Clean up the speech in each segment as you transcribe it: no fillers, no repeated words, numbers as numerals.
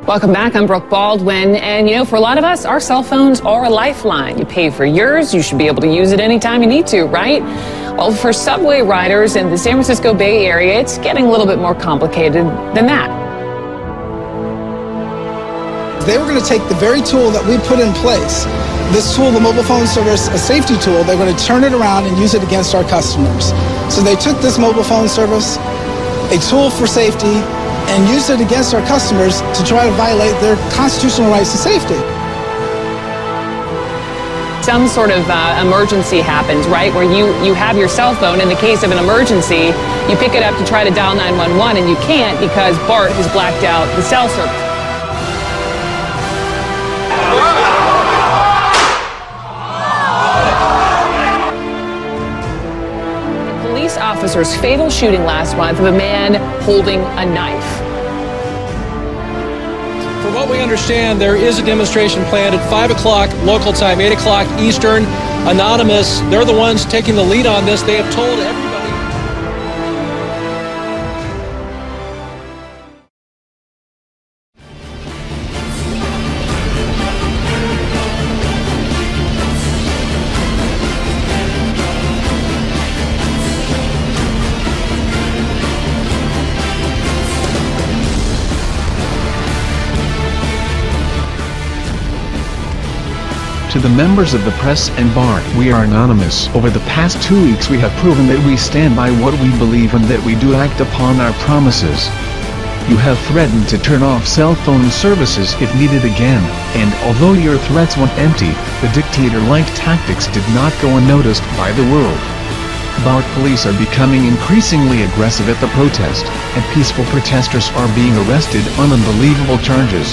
Welcome back. I'm Brooke Baldwin. And, you know, for a lot of us, our cell phones are a lifeline. You pay for yours. You should be able to use it anytime you need to, right? Well, for subway riders in the San Francisco Bay Area, it's getting a little bit more complicated than that. They were going to take the very tool that we put in place, this tool, the mobile phone service, a safety tool, they're going to turn it around and use it against our customers. So they took this mobile phone service, a tool for safety, and used it against our customers to try to violate their constitutional rights to safety. Some sort of emergency happens, right, where you have your cell phone. In the case of an emergency, you pick it up to try to dial 911, and you can't because BART has blacked out the cell service. Police officers' fatal shooting last month of a man holding a knife. From what we understand, there is a demonstration planned at 5 o'clock local time, 8 o'clock Eastern. Anonymous, they're the ones taking the lead on this. They have told everybody. To the members of the press and BART, we are anonymous. Over the past 2 weeks we have proven that we stand by what we believe and that we do act upon our promises. You have threatened to turn off cell phone services if needed again, and although your threats went empty, the dictator-like tactics did not go unnoticed by the world. BART police are becoming increasingly aggressive at the protest, and peaceful protesters are being arrested on unbelievable charges.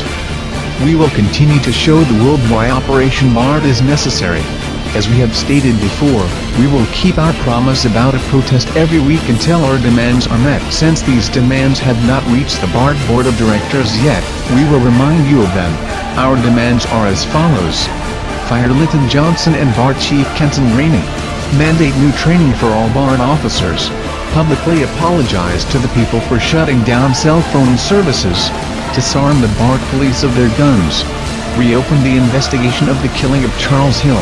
We will continue to show the world why Operation BART is necessary. As we have stated before, we will keep our promise about a protest every week until our demands are met. Since these demands have not reached the BART Board of Directors yet, we will remind you of them. Our demands are as follows. Fire Lytton Johnson and BART Chief Kenton Rainey. Mandate new training for all BART officers. Publicly apologize to the people for shutting down cell phone services. Disarm the BART police of their guns. Reopen the investigation of the killing of Charles Hill.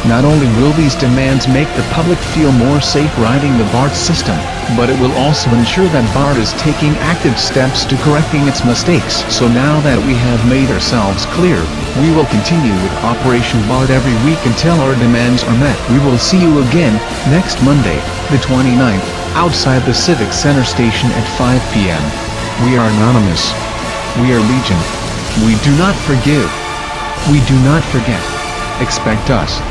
Not only will these demands make the public feel more safe riding the BART system, but it will also ensure that BART is taking active steps to correcting its mistakes. So now that we have made ourselves clear, we will continue with Operation BART every week until our demands are met. We will see you again next Monday, the 29th, outside the Civic Center station at 5 p.m. We are anonymous. We are Legion. We do not forgive. We do not forget. Expect us.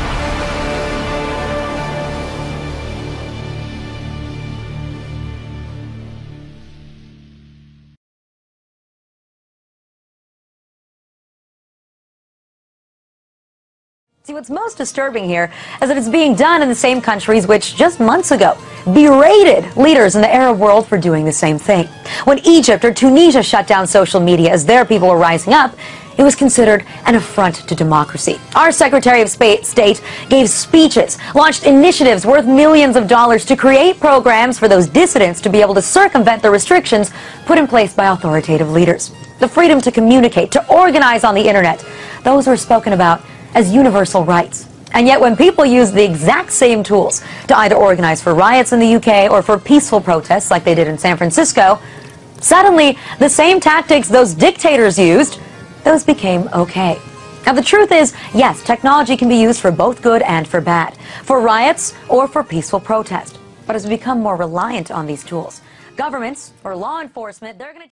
See, what's most disturbing here is that it's being done in the same countries which just months ago berated leaders in the Arab world for doing the same thing. When Egypt or Tunisia shut down social media as their people were rising up, it was considered an affront to democracy. Our Secretary of State gave speeches, launched initiatives worth millions of dollars to create programs for those dissidents to be able to circumvent the restrictions put in place by authoritative leaders. The freedom to communicate, to organize on the internet, those were spoken about as universal rights. And yet when people use the exact same tools to either organize for riots in the UK or for peaceful protests like they did in San Francisco, suddenly the same tactics those dictators used, those became okay. Now the truth is, yes, technology can be used for both good and for bad, for riots or for peaceful protest. But as we become more reliant on these tools, governments or law enforcement, they're going to